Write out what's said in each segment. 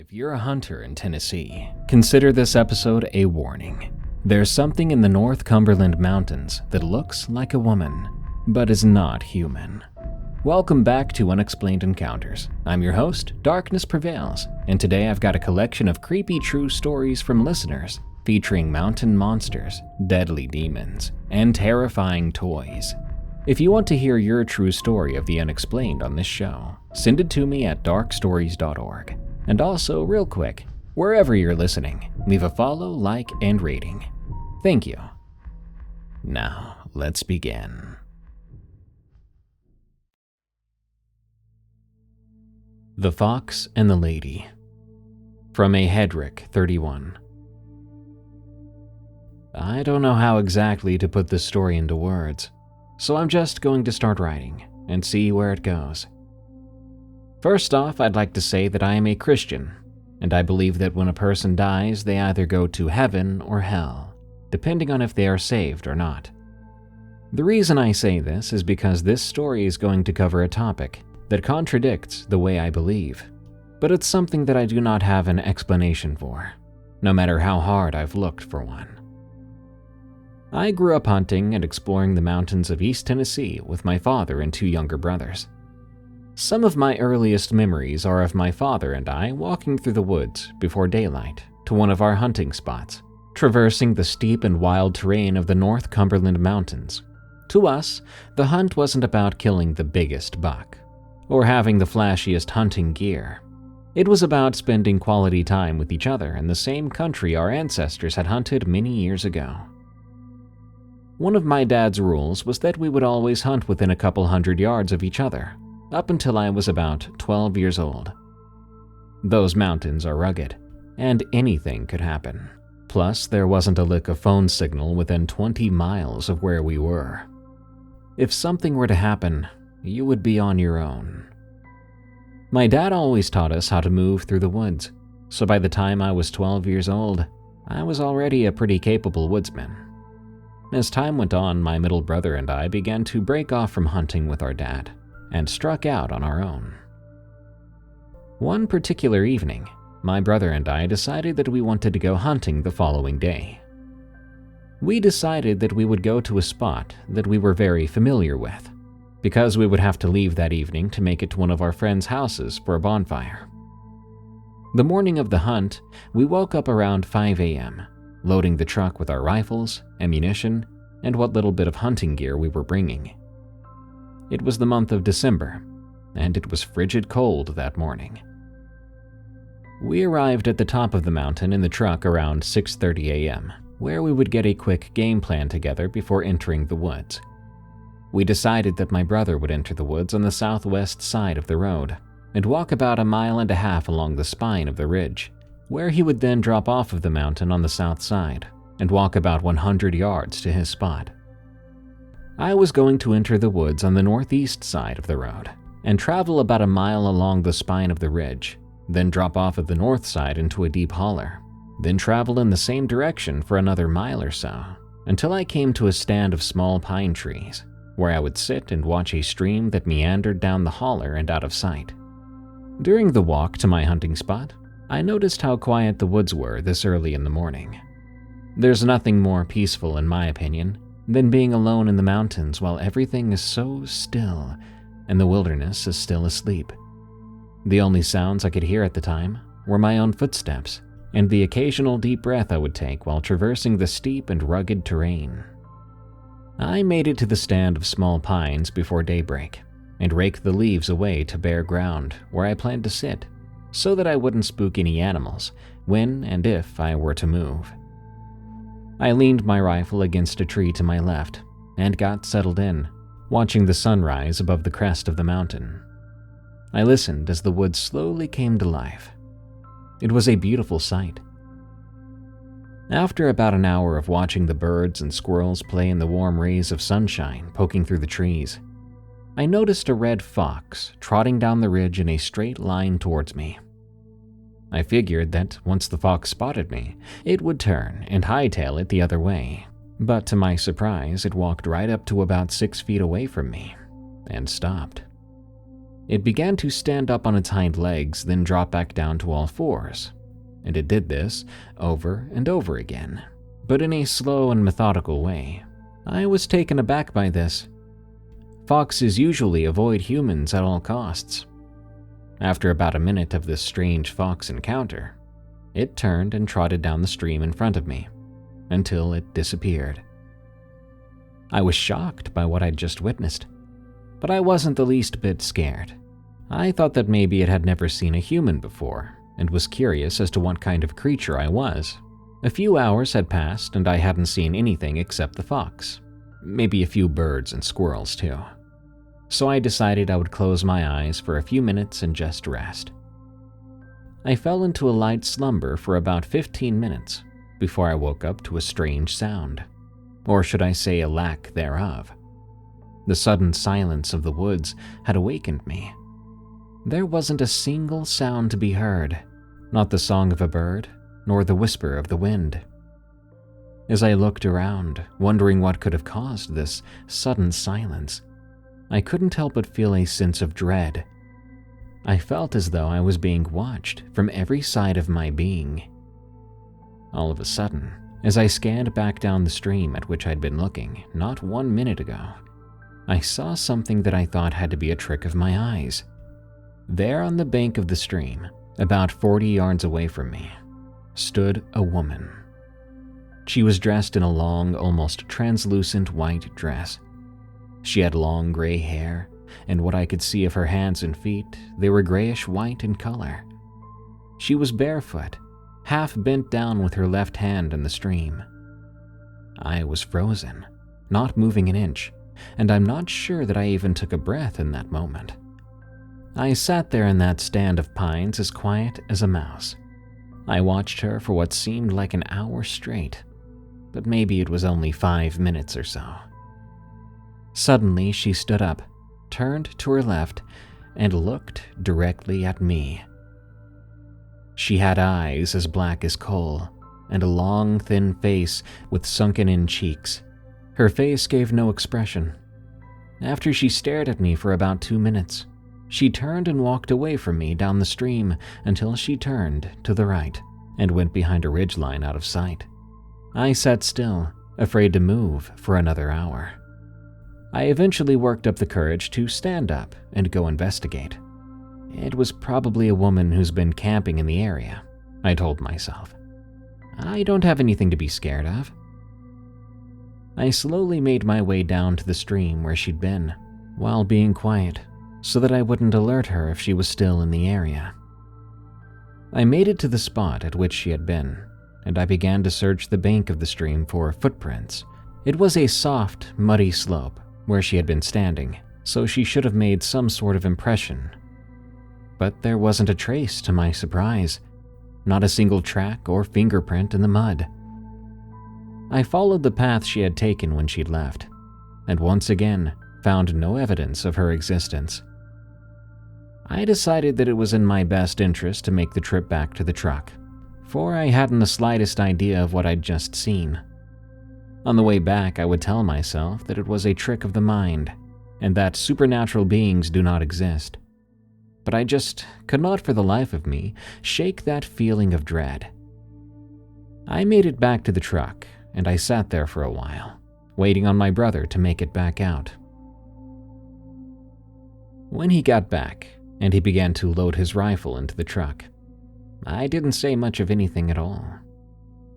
If you're a hunter in Tennessee, consider this episode a warning. There's something in the North Cumberland mountains that looks like a woman, but is not human. Welcome back to Unexplained Encounters. I'm your host, Darkness Prevails, and today I've got a collection of creepy true stories from listeners featuring mountain monsters, deadly demons, and terrifying toys. If you want to hear your true story of the unexplained on this show, send it to me at darkstories.org. And also, real quick, wherever you're listening, leave a follow, like, and rating. Thank you. Now, let's begin. The Fox and the Lady. From a Hedrick 31. I don't know how exactly to put this story into words, so I'm just going to start writing and see where it goes. First off, I'd like to say that I am a Christian, and I believe that when a person dies, they either go to heaven or hell, depending on if they are saved or not. The reason I say this is because this story is going to cover a topic that contradicts the way I believe, but it's something that I do not have an explanation for, no matter how hard I've looked for one. I grew up hunting and exploring the mountains of East Tennessee with my father and two younger brothers. Some of my earliest memories are of my father and I walking through the woods before daylight to one of our hunting spots, traversing the steep and wild terrain of the North Cumberland Mountains. To us, the hunt wasn't about killing the biggest buck or having the flashiest hunting gear. It was about spending quality time with each other in the same country our ancestors had hunted many years ago. One of my dad's rules was that we would always hunt within a couple hundred yards of each other, up until I was about 12 years old. Those mountains are rugged, and anything could happen. Plus, there wasn't a lick of phone signal within 20 miles of where we were. If something were to happen, you would be on your own. My dad always taught us how to move through the woods, so by the time I was 12 years old, I was already a pretty capable woodsman. As time went on, my middle brother and I began to break off from hunting with our dad and struck out on our own. One particular evening, my brother and I decided that we wanted to go hunting the following day. We decided that we would go to a spot that we were very familiar with, because we would have to leave that evening to make it to one of our friends' houses for a bonfire. The morning of the hunt, we woke up around 5 a.m., loading the truck with our rifles, ammunition, and what little bit of hunting gear we were bringing. It was the month of December, and it was frigid cold that morning. We arrived at the top of the mountain in the truck around 6:30 a.m., where we would get a quick game plan together before entering the woods. We decided that my brother would enter the woods on the southwest side of the road and walk about 1.5 miles along the spine of the ridge, where he would then drop off of the mountain on the south side and walk about 100 yards to his spot. I was going to enter the woods on the northeast side of the road and travel about 1 mile along the spine of the ridge, then drop off of the north side into a deep holler, then travel in the same direction for another mile or so until I came to a stand of small pine trees, where I would sit and watch a stream that meandered down the holler and out of sight. During the walk to my hunting spot, I noticed how quiet the woods were this early in the morning. There's nothing more peaceful, in my opinion, than being alone in the mountains while everything is so still and the wilderness is still asleep. The only sounds I could hear at the time were my own footsteps and the occasional deep breath I would take while traversing the steep and rugged terrain. I made it to the stand of small pines before daybreak and raked the leaves away to bare ground where I planned to sit so that I wouldn't spook any animals when and if I were to move. I leaned my rifle against a tree to my left and got settled in, watching the sunrise above the crest of the mountain. I listened as the woods slowly came to life. It was a beautiful sight. After about an hour of watching the birds and squirrels play in the warm rays of sunshine poking through the trees, I noticed a red fox trotting down the ridge in a straight line towards me. I figured that once the fox spotted me, it would turn and hightail it the other way, but to my surprise, it walked right up to about 6 feet away from me and stopped. It began to stand up on its hind legs, then drop back down to all fours. And it did this over and over again, but in a slow and methodical way. I was taken aback by this. Foxes usually avoid humans at all costs. After about a minute of this strange fox encounter, it turned and trotted down the stream in front of me, until it disappeared. I was shocked by what I'd just witnessed, but I wasn't the least bit scared. I thought that maybe it had never seen a human before, and was curious as to what kind of creature I was. A few hours had passed and I hadn't seen anything except the fox. Maybe a few birds and squirrels too. So I decided I would close my eyes for a few minutes and just rest. I fell into a light slumber for about 15 minutes before I woke up to a strange sound, or should I say a lack thereof. The sudden silence of the woods had awakened me. There wasn't a single sound to be heard, not the song of a bird, nor the whisper of the wind. As I looked around, wondering what could have caused this sudden silence, I couldn't help but feel a sense of dread. I felt as though I was being watched from every side of my being. All of a sudden, as I scanned back down the stream at which I'd been looking not 1 minute ago, I saw something that I thought had to be a trick of my eyes. There on the bank of the stream, about 40 yards away from me, stood a woman. She was dressed in a long, almost translucent white dress. She had long gray hair, and what I could see of her hands and feet, they were grayish-white in color. She was barefoot, half bent down with her left hand in the stream. I was frozen, not moving an inch, and I'm not sure that I even took a breath in that moment. I sat there in that stand of pines as quiet as a mouse. I watched her for what seemed like an hour straight, but maybe it was only 5 minutes or so. Suddenly, she stood up, turned to her left, and looked directly at me. She had eyes as black as coal, and a long, thin face with sunken-in cheeks. Her face gave no expression. After she stared at me for about 2 minutes, she turned and walked away from me down the stream until she turned to the right and went behind a ridgeline out of sight. I sat still, afraid to move for another hour. I eventually worked up the courage to stand up and go investigate. It was probably a woman who's been camping in the area, I told myself. I don't have anything to be scared of. I slowly made my way down to the stream where she'd been, while being quiet, so that I wouldn't alert her if she was still in the area. I made it to the spot at which she had been, and I began to search the bank of the stream for footprints. It was a soft, muddy slope where she had been standing, so she should have made some sort of impression. But there wasn't a trace, to my surprise, not a single track or fingerprint in the mud. I followed the path she had taken when she'd left, and once again found no evidence of her existence. I decided that it was in my best interest to make the trip back to the truck, for I hadn't the slightest idea of what I'd just seen. On the way back, I would tell myself that it was a trick of the mind, and that supernatural beings do not exist. But I just could not for the life of me shake that feeling of dread. I made it back to the truck, and I sat there for a while, waiting on my brother to make it back out. When he got back, and he began to load his rifle into the truck, I didn't say much of anything at all.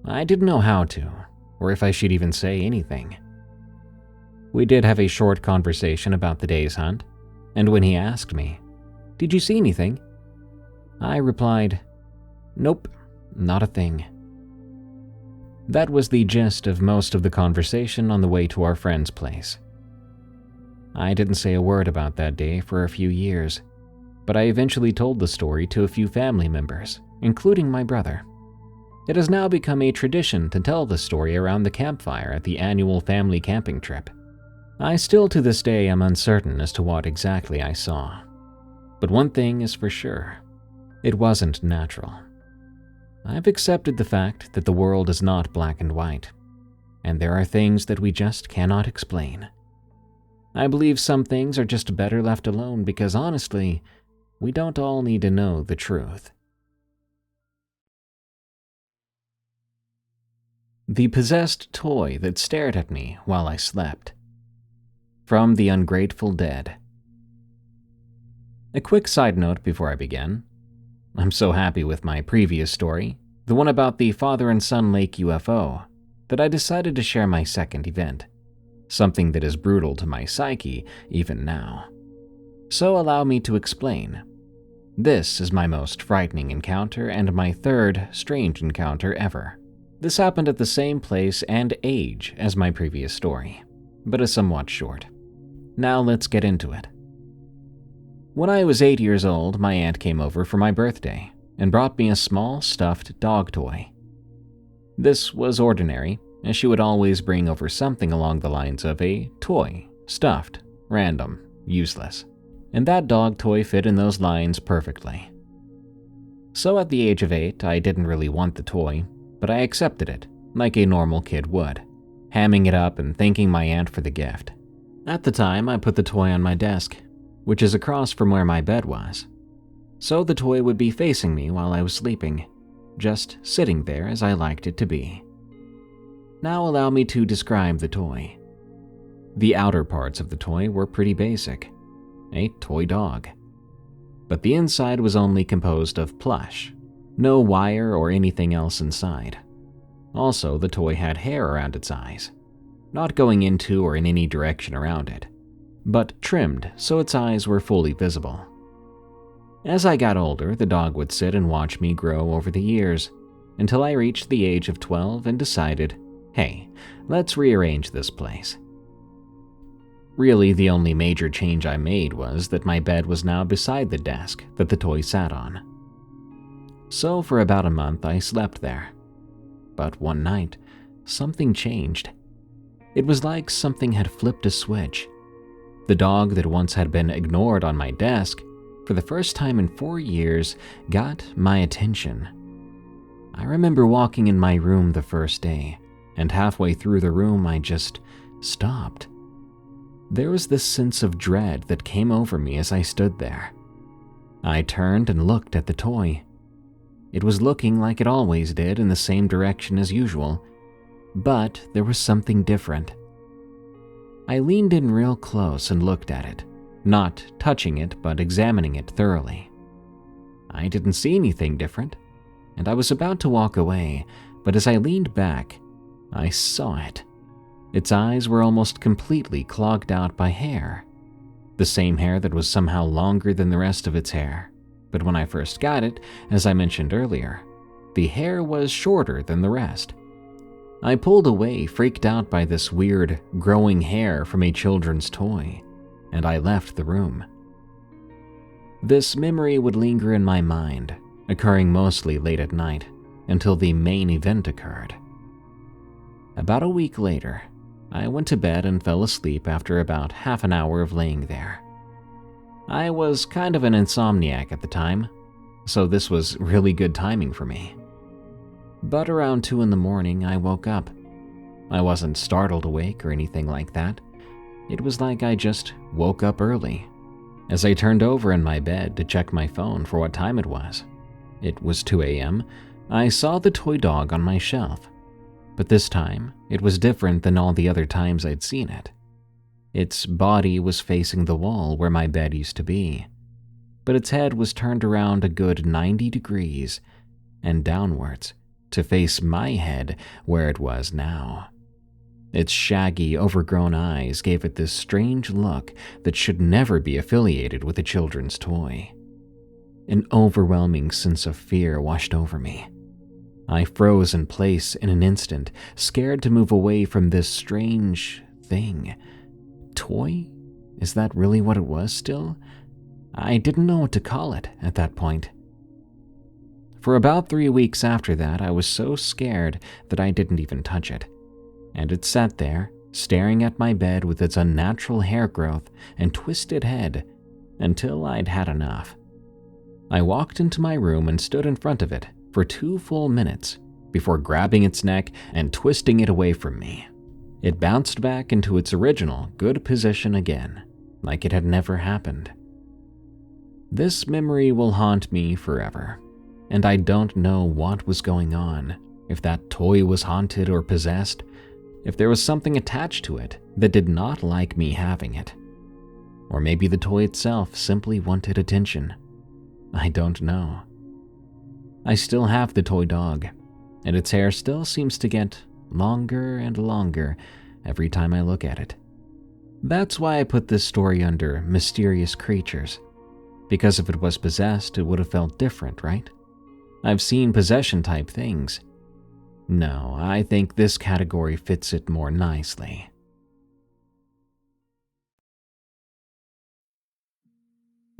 I didn't know how to, or if I should even say anything. We did have a short conversation about the day's hunt, and when he asked me, "Did you see anything?" I replied, "Nope, not a thing." That was the gist of most of the conversation on the way to our friend's place. I didn't say a word about that day for a few years, but I eventually told the story to a few family members, including my brother. It has now become a tradition to tell the story around the campfire at the annual family camping trip. I still to this day am uncertain as to what exactly I saw. But one thing is for sure, it wasn't natural. I've accepted the fact that the world is not black and white, and there are things that we just cannot explain. I believe some things are just better left alone because honestly, we don't all need to know the truth. The possessed toy that stared at me while I slept. From The Ungrateful Dead. A quick side note before I begin. I'm so happy with my previous story, the one about the father and son lake UFO, that I decided to share my second event, something that is brutal to my psyche even now. So allow me to explain. This is my most frightening encounter and my third strange encounter ever. This happened at the same place and age as my previous story, but is somewhat short. Now let's get into it. When I was 8 years old, my aunt came over for my birthday and brought me a small stuffed dog toy. This was ordinary, as she would always bring over something along the lines of a toy, stuffed, random, useless. And that dog toy fit in those lines perfectly. So at the age of 8, I didn't really want the toy, but I accepted it, like a normal kid would, hamming it up and thanking my aunt for the gift. At the time, I put the toy on my desk, which is across from where my bed was. So the toy would be facing me while I was sleeping, just sitting there as I liked it to be. Now allow me to describe the toy. The outer parts of the toy were pretty basic, a toy dog. But the inside was only composed of plush, no wire or anything else inside. Also, the toy had hair around its eyes, not going into or in any direction around it, but trimmed so its eyes were fully visible. As I got older, the dog would sit and watch me grow over the years, until I reached the age of 12 and decided, hey, let's rearrange this place. Really, the only major change I made was that my bed was now beside the desk that the toy sat on. So for about a month I slept there. But one night, something changed. It was like something had flipped a switch. The dog that once had been ignored on my desk, for the first time in 4 years, got my attention. I remember walking in my room the first day, and halfway through the room I just stopped. There was this sense of dread that came over me as I stood there. I turned and looked at the toy. It was looking like it always did in the same direction as usual, but there was something different. I leaned in real close and looked at it, not touching it but examining it thoroughly. I didn't see anything different, and I was about to walk away, but as I leaned back, I saw it. Its eyes were almost completely clogged out by hair. The same hair that was somehow longer than the rest of its hair. But when I first got it, as I mentioned earlier, the hair was shorter than the rest. I pulled away, freaked out by this weird, growing hair from a children's toy, and I left the room. This memory would linger in my mind, occurring mostly late at night, until the main event occurred. About a week later, I went to bed and fell asleep after about half an hour of laying there. I was kind of an insomniac at the time, so this was really good timing for me. But around 2 in the morning, I woke up. I wasn't startled awake or anything like that. It was like I just woke up early. As I turned over in my bed to check my phone for what time it was 2 a.m., I saw the toy dog on my shelf. But this time, it was different than all the other times I'd seen it. Its body was facing the wall where my bed used to be, but its head was turned around a good 90 degrees and downwards to face my head where it was now. Its shaggy, overgrown eyes gave it this strange look that should never be affiliated with a children's toy. An overwhelming sense of fear washed over me. I froze in place in an instant, scared to move away from this strange thing. Toy? Is that really what it was still? I didn't know what to call it at that point. For about 3 weeks after that, I was so scared that I didn't even touch it. And it sat there, staring at my bed with its unnatural hair growth and twisted head, until I'd had enough. I walked into my room and stood in front of it for 2 full minutes before grabbing its neck and twisting it away from me. It bounced back into its original good position again, like it had never happened. This memory will haunt me forever, and I don't know what was going on, if that toy was haunted or possessed, if there was something attached to it that did not like me having it. Or maybe the toy itself simply wanted attention. I don't know. I still have the toy dog, and its hair still seems to get longer and longer every time I look at it. That's why I put this story under mysterious creatures, because if it was possessed, it would have felt different, right? I've seen possession-type things. No, I think this category fits it more nicely.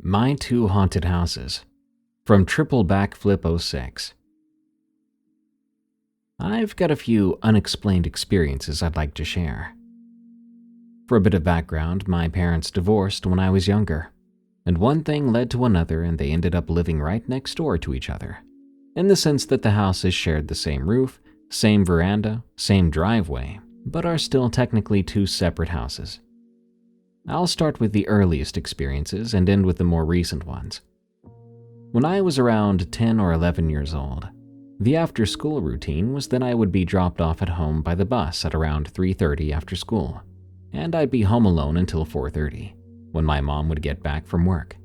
My Two Haunted Houses, from Triple Backflip 06. I've got a few unexplained experiences I'd like to share. For a bit of background, my parents divorced when I was younger, and one thing led to another and they ended up living right next door to each other, in the sense that the houses shared the same roof, same veranda, same driveway, but are still technically two separate houses. I'll start with the earliest experiences and end with the more recent ones. When I was around 10 or 11 years old, the after-school routine was that I would be dropped off at home by the bus at around 3:30 after school, and I'd be home alone until 4:30, when my mom would get back from work.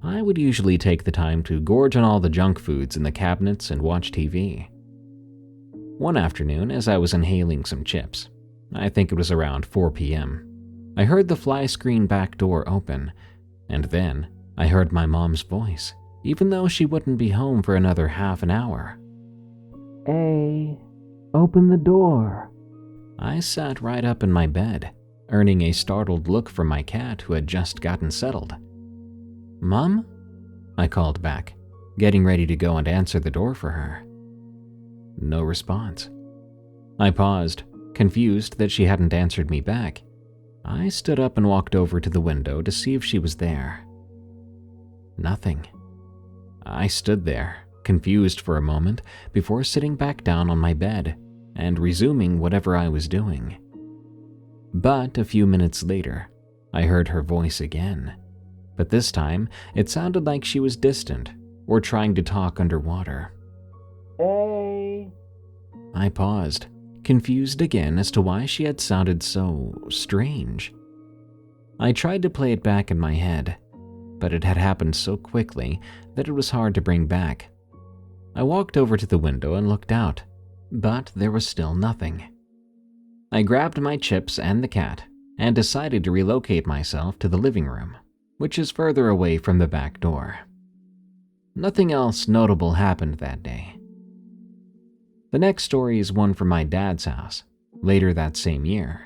I would usually take the time to gorge on all the junk foods in the cabinets and watch TV. One afternoon, as I was inhaling some chips, I think it was around 4 p.m., I heard the fly screen back door open, and then I heard my mom's voice, even though she wouldn't be home for another half an hour. "Hey, open the door." I sat right up in my bed, earning a startled look from my cat who had just gotten settled. "Mom?" I called back, getting ready to go and answer the door for her. No response. I paused, confused that she hadn't answered me back. I stood up and walked over to the window to see if she was there. Nothing. I stood there, confused for a moment, before sitting back down on my bed and resuming whatever I was doing. But a few minutes later, I heard her voice again, but this time it sounded like she was distant or trying to talk underwater. "Hey." I paused, confused again as to why she had sounded so strange. I tried to play it back in my head, but it had happened so quickly that it was hard to bring back. I walked over to the window and looked out, but there was still nothing. I grabbed my chips and the cat and decided to relocate myself to the living room, which is further away from the back door. Nothing else notable happened that day. The next story is one from my dad's house, later that same year.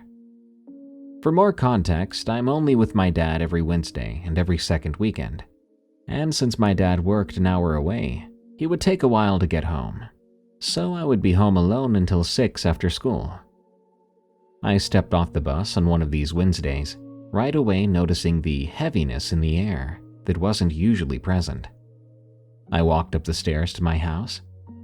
For more context, I'm only with my dad every Wednesday and every second weekend, and since my dad worked an hour away, he would take a while to get home, so I would be home alone until 6 after school. I stepped off the bus on one of these Wednesdays, right away noticing the heaviness in the air that wasn't usually present. I walked up the stairs to my house,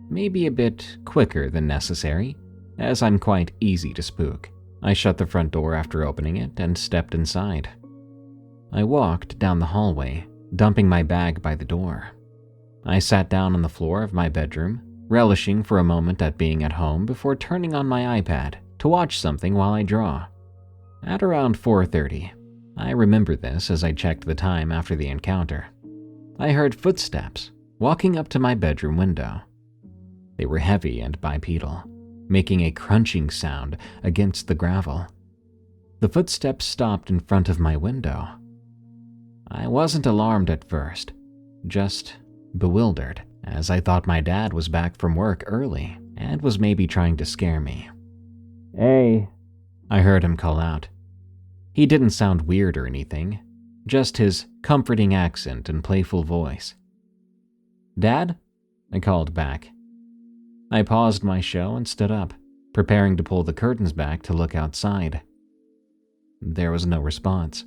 maybe a bit quicker than necessary, as I'm quite easy to spook. I shut the front door after opening it and stepped inside. I walked down the hallway, dumping my bag by the door. I sat down on the floor of my bedroom, relishing for a moment at being at home before turning on my iPad to watch something while I draw. At around 4:30, I remember this as I checked the time after the encounter, I heard footsteps walking up to my bedroom window. They were heavy and bipedal, making a crunching sound against the gravel. The footsteps stopped in front of my window. I wasn't alarmed at first, just bewildered, as I thought my dad was back from work early and was maybe trying to scare me. "Hey," I heard him call out. He didn't sound weird or anything, just his comforting accent and playful voice. "Dad?" I called back. I paused my show and stood up, preparing to pull the curtains back to look outside. There was no response.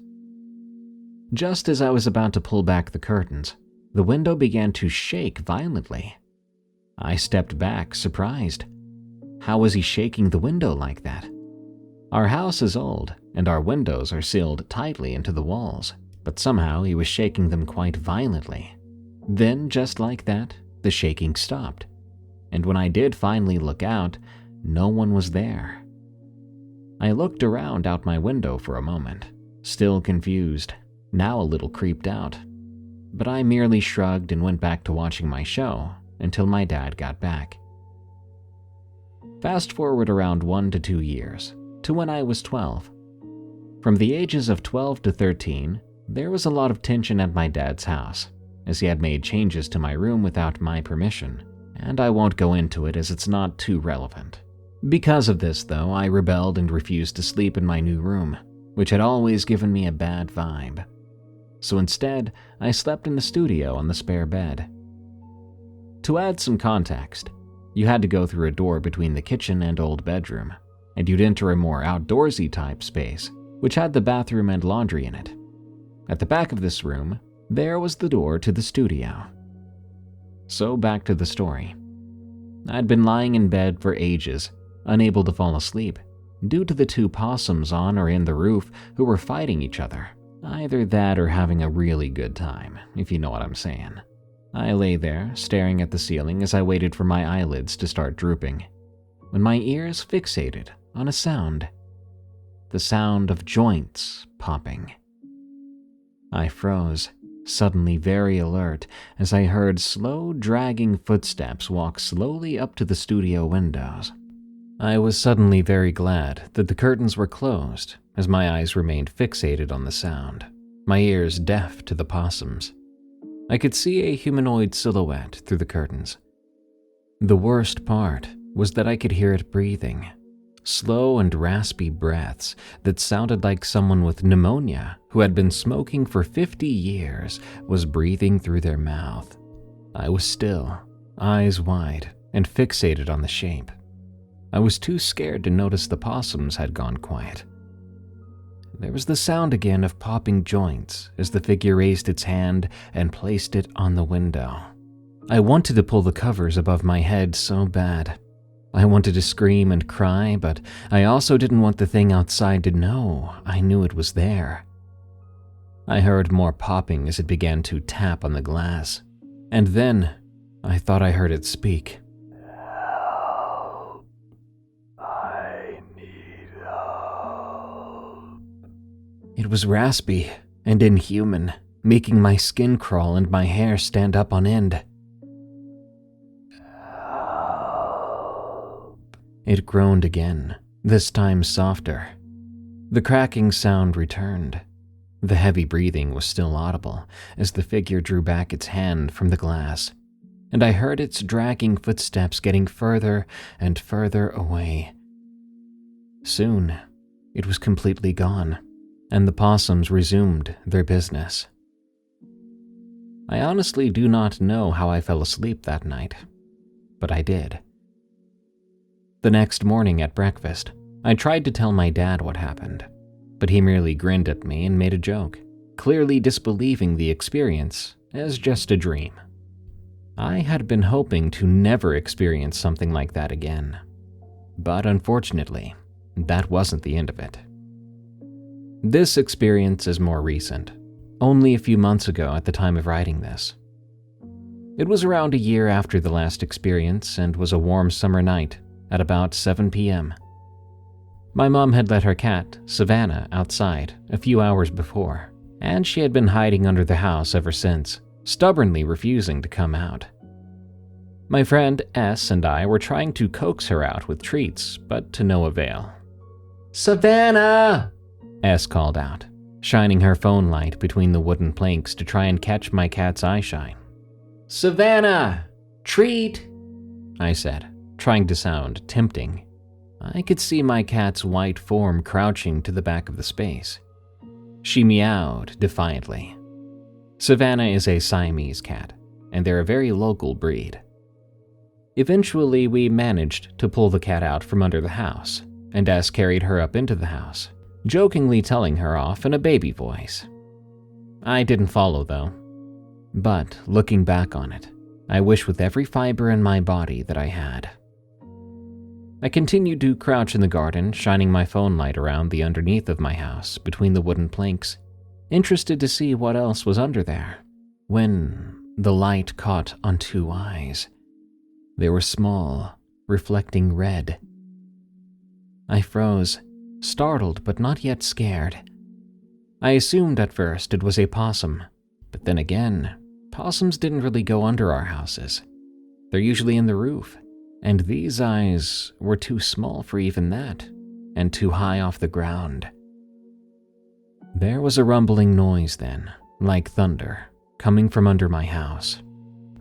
Just as I was about to pull back the curtains, the window began to shake violently. I stepped back, surprised. How was he shaking the window like that? Our house is old, and our windows are sealed tightly into the walls, but somehow he was shaking them quite violently. Then, just like that, the shaking stopped, and when I did finally look out, no one was there. I looked around out my window for a moment, still confused, now a little creeped out, but I merely shrugged and went back to watching my show until my dad got back. Fast forward around 1 to 2 years, to when I was 12. From the ages of 12 to 13, there was a lot of tension at my dad's house, as he had made changes to my room without my permission, and I won't go into it as it's not too relevant. Because of this, though, I rebelled and refused to sleep in my new room, which had always given me a bad vibe. So instead, I slept in the studio on the spare bed. To add some context, you had to go through a door between the kitchen and old bedroom, and you'd enter a more outdoorsy type space, which had the bathroom and laundry in it. At the back of this room, there was the door to the studio. So back to the story. I'd been lying in bed for ages, unable to fall asleep, due to the 2 possums on or in the roof who were fighting each other. Either that or having a really good time, if you know what I'm saying. I lay there, staring at the ceiling as I waited for my eyelids to start drooping, when my ears fixated on a sound. The sound of joints popping. I froze, suddenly very alert, as I heard slow, dragging footsteps walk slowly up to the studio windows. I was suddenly very glad that the curtains were closed, as my eyes remained fixated on the sound, my ears deaf to the possums. I could see a humanoid silhouette through the curtains. The worst part was that I could hear it breathing, slow and raspy breaths that sounded like someone with pneumonia who had been smoking for 50 years was breathing through their mouth. I was still, eyes wide, and fixated on the shape. I was too scared to notice the possums had gone quiet. There was the sound again of popping joints as the figure raised its hand and placed it on the window. I wanted to pull the covers above my head so bad. I wanted to scream and cry, but I also didn't want the thing outside to know I knew it was there. I heard more popping as it began to tap on the glass, and then I thought I heard it speak. Help. I need help. It was raspy and inhuman, making my skin crawl and my hair stand up on end. It groaned again, this time softer. The cracking sound returned. The heavy breathing was still audible as the figure drew back its hand from the glass, and I heard its dragging footsteps getting further and further away. Soon, it was completely gone, and the possums resumed their business. I honestly do not know how I fell asleep that night, but I did. The next morning at breakfast, I tried to tell my dad what happened, but he merely grinned at me and made a joke, clearly disbelieving the experience as just a dream. I had been hoping to never experience something like that again, but unfortunately, that wasn't the end of it. This experience is more recent, only a few months ago at the time of writing this. It was around a year after the last experience and was a warm summer night at about 7 p.m. My mom had let her cat, Savannah, outside a few hours before, and she had been hiding under the house ever since, stubbornly refusing to come out. My friend S and I were trying to coax her out with treats, but to no avail. "Savannah!" S called out, shining her phone light between the wooden planks to try and catch my cat's eyeshine. "Savannah! Treat!" I said, trying to sound tempting. I could see my cat's white form crouching to the back of the space. She meowed defiantly. Savannah is a Siamese cat, and they're a very local breed. Eventually, we managed to pull the cat out from under the house, and S carried her up into the house, jokingly telling her off in a baby voice. I didn't follow, though. But looking back on it, I wish with every fiber in my body that I had. I continued to crouch in the garden, shining my phone light around the underneath of my house between the wooden planks, interested to see what else was under there, when the light caught on two eyes. They were small, reflecting red. I froze, startled but not yet scared. I assumed at first it was a possum, but then again, possums didn't really go under our houses. They're usually in the roof, and these eyes were too small for even that, and too high off the ground. There was a rumbling noise then, like thunder, coming from under my house.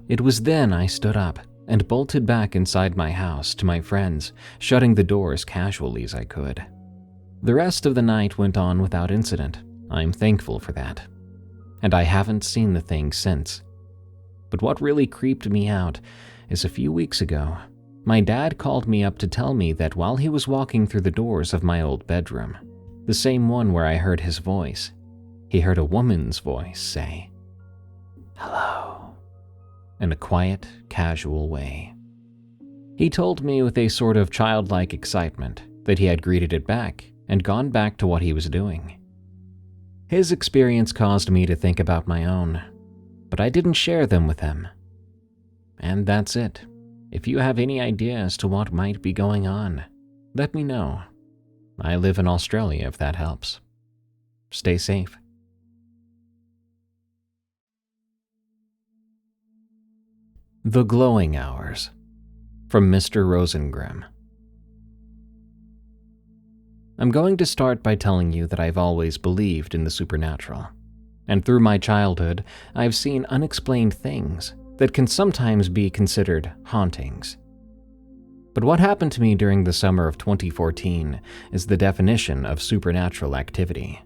It was then I stood up and bolted back inside my house to my friends, shutting the door as casually as I could. The rest of the night went on without incident. I'm thankful for that. And I haven't seen the thing since. But what really creeped me out is a few weeks ago, my dad called me up to tell me that while he was walking through the doors of my old bedroom, the same one where I heard his voice, he heard a woman's voice say, "Hello," in a quiet, casual way. He told me with a sort of childlike excitement that he had greeted it back and gone back to what he was doing. His experience caused me to think about my own, but I didn't share them with him. And that's it. If you have any idea as to what might be going on, let me know. I live in Australia if that helps. Stay safe. The Glowing Hours, from Mr.rosengrim. I'm going to start by telling you that I've always believed in the supernatural, and through my childhood, I've seen unexplained things that can sometimes be considered hauntings. But what happened to me during the summer of 2014 is the definition of supernatural activity.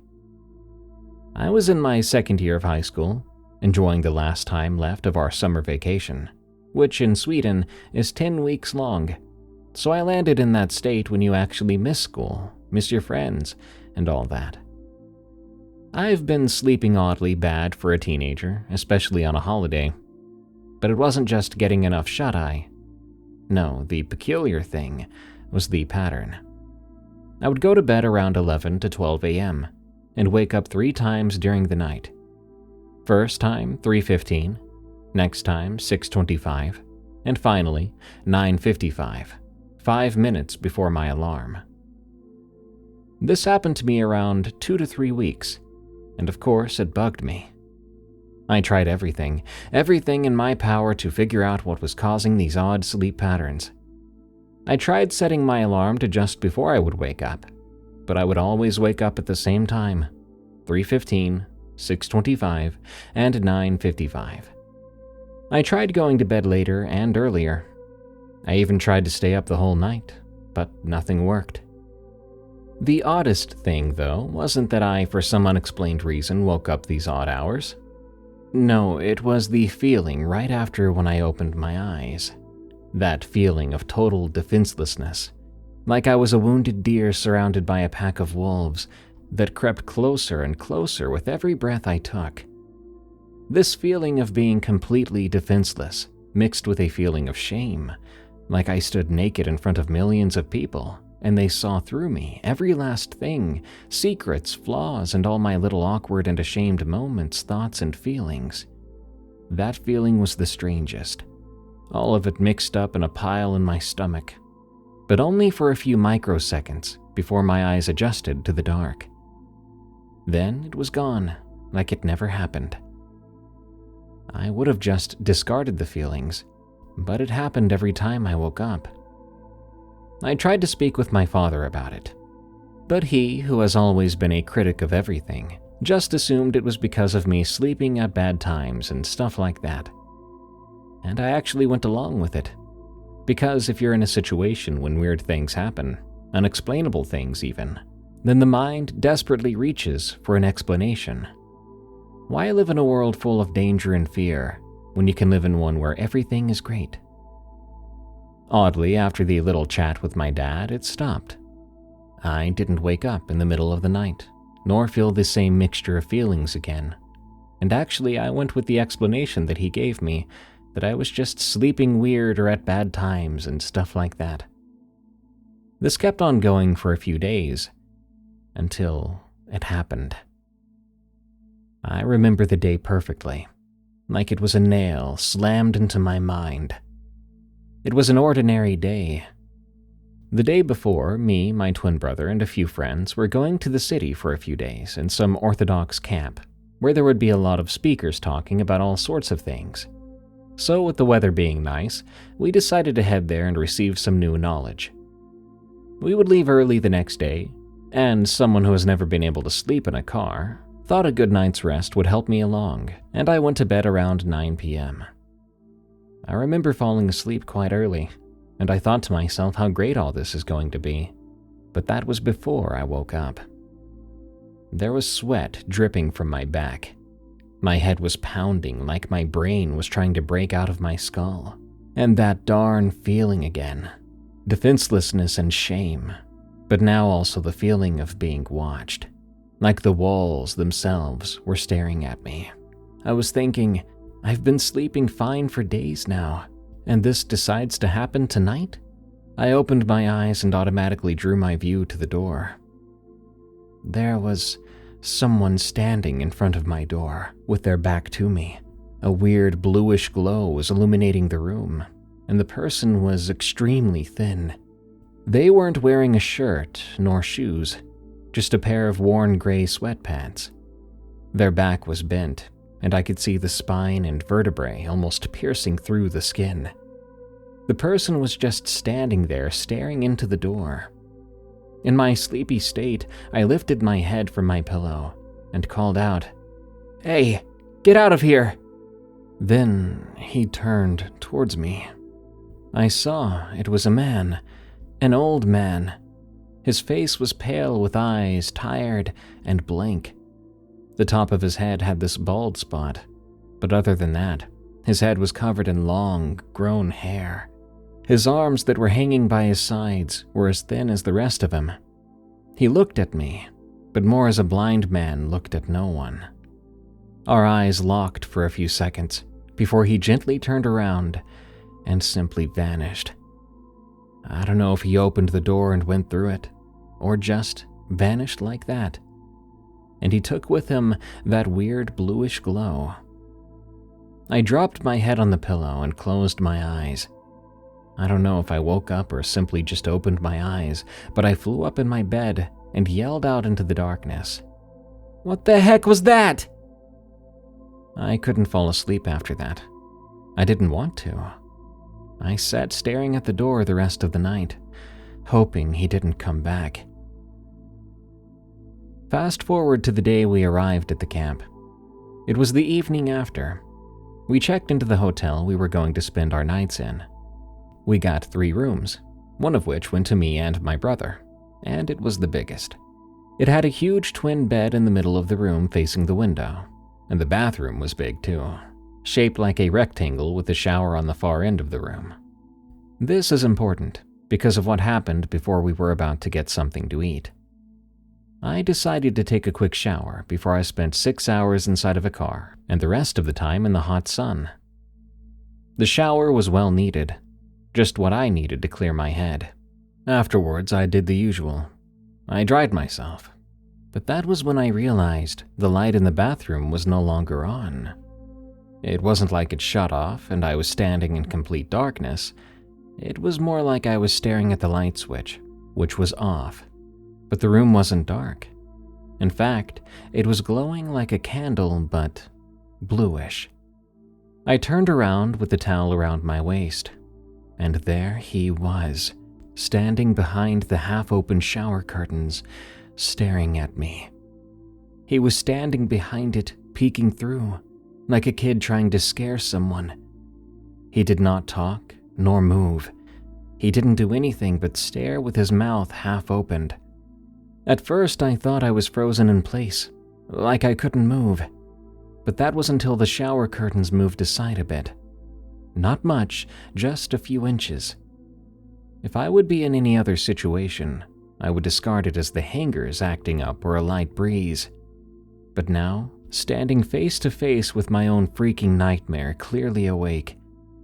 I was in my second year of high school, enjoying the last time left of our summer vacation, which in Sweden is 10 weeks long. So I landed in that state when you actually miss school, miss your friends, and all that. I've been sleeping oddly bad for a teenager, especially on a holiday. But it wasn't just getting enough shut-eye. No, the peculiar thing was the pattern. I would go to bed around 11 to 12 a.m. and wake up 3 times during the night. First time, 3:15, next time, 6:25, and finally, 9:55, 5 minutes before my alarm. This happened to me around 2 to 3 weeks, and of course it bugged me. I tried everything in my power to figure out what was causing these odd sleep patterns. I tried setting my alarm to just before I would wake up, but I would always wake up at the same time, 3:15, 6:25, and 9:55. I tried going to bed later and earlier. I even tried to stay up the whole night, but nothing worked. The oddest thing, though, wasn't that I, for some unexplained reason, woke up these odd hours. No, it was the feeling right after when I opened my eyes. That feeling of total defenselessness, like I was a wounded deer surrounded by a pack of wolves that crept closer and closer with every breath I took. This feeling of being completely defenseless, mixed with a feeling of shame, like I stood naked in front of millions of people, and they saw through me, every last thing, secrets, flaws, and all my little awkward and ashamed moments, thoughts, and feelings. That feeling was the strangest. All of it mixed up in a pile in my stomach, but only for a few microseconds before my eyes adjusted to the dark. Then it was gone, like it never happened. I would have just discarded the feelings, but it happened every time I woke up. I tried to speak with my father about it, but he, who has always been a critic of everything, just assumed it was because of me sleeping at bad times and stuff like that. And I actually went along with it, because if you're in a situation when weird things happen, unexplainable things even, then the mind desperately reaches for an explanation. Why live in a world full of danger and fear when you can live in one where everything is great? Oddly, after the little chat with my dad, it stopped. I didn't wake up in the middle of the night, nor feel the same mixture of feelings again. And actually, I went with the explanation that he gave me, that I was just sleeping weird or at bad times and stuff like that. This kept on going for a few days, until it happened. I remember the day perfectly, like it was a nail slammed into my mind. It was an ordinary day. The day before, me, my twin brother, and a few friends were going to the city for a few days in some Orthodox camp, where there would be a lot of speakers talking about all sorts of things. So with the weather being nice, we decided to head there and receive some new knowledge. We would leave early the next day, and someone who has never been able to sleep in a car thought a good night's rest would help me along, and I went to bed around 9 p.m. I remember falling asleep quite early, and I thought to myself how great all this is going to be, but that was before I woke up. There was sweat dripping from my back. My head was pounding like my brain was trying to break out of my skull, and that darn feeling again, defenselessness and shame, but now also the feeling of being watched, like the walls themselves were staring at me. I was thinking, I've been sleeping fine for days now, and this decides to happen tonight? I opened my eyes and automatically drew my view to the door. There was someone standing in front of my door, with their back to me. A weird bluish glow was illuminating the room, and the person was extremely thin. They weren't wearing a shirt nor shoes, just a pair of worn gray sweatpants. Their back was bent, and I could see the spine and vertebrae almost piercing through the skin. The person was just standing there staring into the door. In my sleepy state, I lifted my head from my pillow and called out, "Hey, get out of here!" Then he turned towards me. I saw it was a man, an old man. His face was pale with eyes tired and blank. The top of his head had this bald spot, but other than that, his head was covered in long, grown hair. His arms that were hanging by his sides were as thin as the rest of him. He looked at me, but more as a blind man looked at no one. Our eyes locked for a few seconds before he gently turned around and simply vanished. I don't know if he opened the door and went through it, or just vanished like that. And he took with him that weird bluish glow. I dropped my head on the pillow and closed my eyes. I don't know if I woke up or simply just opened my eyes, but I flew up in my bed and yelled out into the darkness, "What the heck was that?" I couldn't fall asleep after that. I didn't want to. I sat staring at the door the rest of the night, hoping he didn't come back. Fast forward to the day we arrived at the camp. It was the evening after. We checked into the hotel we were going to spend our nights in. We got 3 rooms, one of which went to me and my brother, and it was the biggest. It had a huge twin bed in the middle of the room facing the window, and the bathroom was big too, shaped like a rectangle with a shower on the far end of the room. This is important because of what happened before we were about to get something to eat. I decided to take a quick shower before I spent 6 hours inside of a car and the rest of the time in the hot sun. The shower was well needed, just what I needed to clear my head. Afterwards, I did the usual. I dried myself, but that was when I realized the light in the bathroom was no longer on. It wasn't like it shut off and I was standing in complete darkness. It was more like I was staring at the light switch, which was off. But the room wasn't dark. In fact, it was glowing like a candle, but bluish. I turned around with the towel around my waist, and there he was, standing behind the half-open shower curtains, staring at me. He was standing behind it, peeking through, like a kid trying to scare someone. He did not talk, nor move. He didn't do anything but stare with his mouth half opened. At first, I thought I was frozen in place, like I couldn't move. But that was until the shower curtains moved aside a bit. Not much, just a few inches. If I would be in any other situation, I would discard it as the hangers acting up or a light breeze. But now, standing face to face with my own freaking nightmare clearly awake,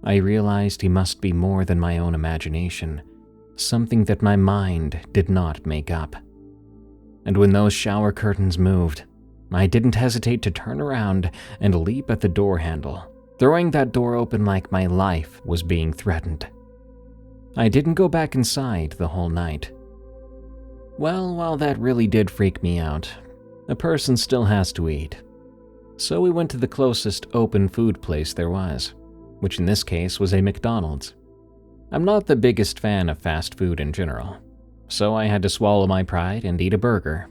I realized he must be more than my own imagination, something that my mind did not make up. And when those shower curtains moved, I didn't hesitate to turn around and leap at the door handle, throwing that door open like my life was being threatened. I didn't go back inside the whole night. Well, while that really did freak me out, a person still has to eat. So we went to the closest open food place there was, which in this case was a McDonald's. I'm not the biggest fan of fast food in general, so I had to swallow my pride and eat a burger.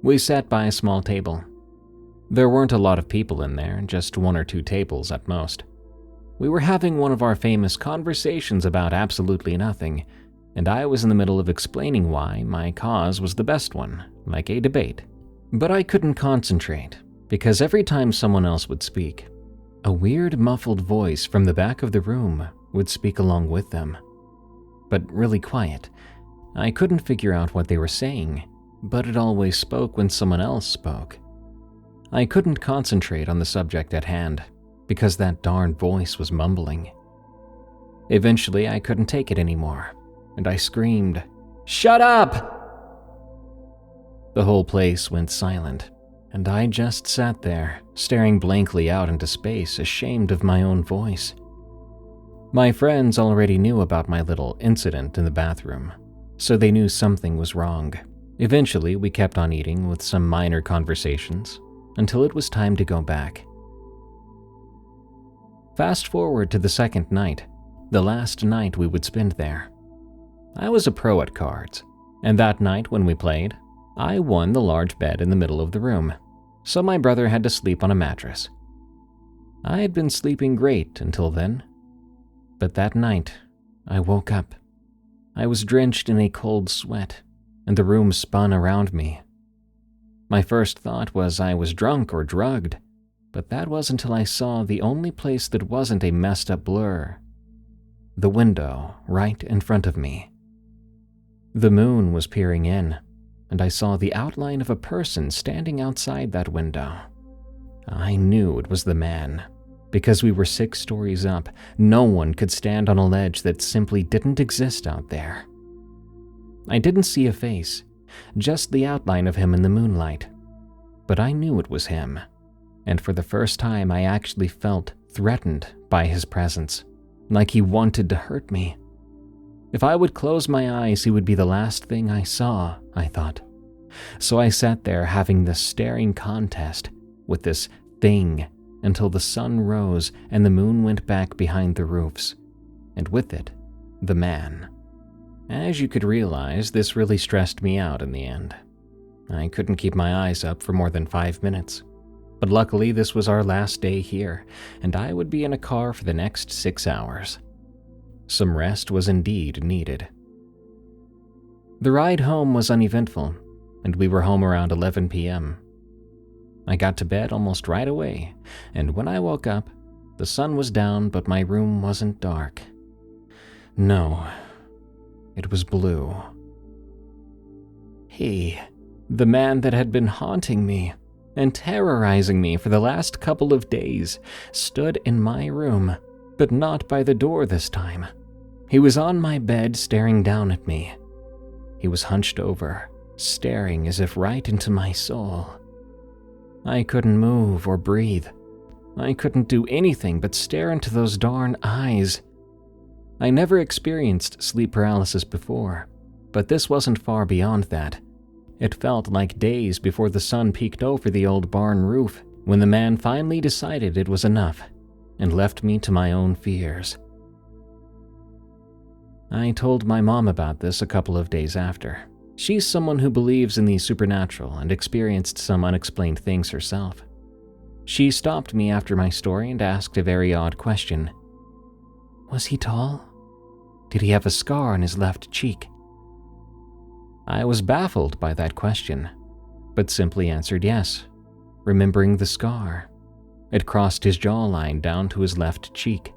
We sat by a small table. There weren't a lot of people in there, just 1 or 2 tables at most. We were having one of our famous conversations about absolutely nothing, and I was in the middle of explaining why my cause was the best one, like a debate. But I couldn't concentrate, because every time someone else would speak, a weird muffled voice from the back of the room would speak along with them. But really quiet. I couldn't figure out what they were saying, but it always spoke when someone else spoke. I couldn't concentrate on the subject at hand, because that darn voice was mumbling. Eventually, I couldn't take it anymore, and I screamed, "Shut up!" The whole place went silent, and I just sat there, staring blankly out into space, ashamed of my own voice. My friends already knew about my little incident in the bathroom, so they knew something was wrong. Eventually, we kept on eating with some minor conversations until it was time to go back. Fast forward to the second night, the last night we would spend there. I was a pro at cards, and that night when we played, I won the large bed in the middle of the room, so my brother had to sleep on a mattress. I had been sleeping great until then, but that night, I woke up. I was drenched in a cold sweat, and the room spun around me. My first thought was I was drunk or drugged, but that was until I saw the only place that wasn't a messed up blur. The window right in front of me. The moon was peering in, and I saw the outline of a person standing outside that window. I knew it was the man. Because we were 6 stories up, no one could stand on a ledge that simply didn't exist out there. I didn't see a face, just the outline of him in the moonlight. But I knew it was him, and for the first time I actually felt threatened by his presence, like he wanted to hurt me. If I would close my eyes, he would be the last thing I saw, I thought. So I sat there having this staring contest with this thing until the sun rose and the moon went back behind the roofs, and with it, the man. As you could realize, this really stressed me out in the end. I couldn't keep my eyes up for more than 5 minutes, but luckily this was our last day here, and I would be in a car for the next 6 hours. Some rest was indeed needed. The ride home was uneventful, and we were home around 11 p.m. I got to bed almost right away, and when I woke up, the sun was down, but my room wasn't dark. No, it was blue. He, the man that had been haunting me and terrorizing me for the last couple of days, stood in my room, but not by the door this time. He was on my bed staring down at me. He was hunched over, staring as if right into my soul. I couldn't move or breathe. I couldn't do anything but stare into those darn eyes. I never experienced sleep paralysis before, but this wasn't far beyond that. It felt like days before the sun peeked over the old barn roof when the man finally decided it was enough and left me to my own fears. I told my mom about this a couple of days after. She's someone who believes in the supernatural and experienced some unexplained things herself. She stopped me after my story and asked a very odd question. Was he tall? Did he have a scar on his left cheek? I was baffled by that question, but simply answered yes, remembering the scar. It crossed his jawline down to his left cheek.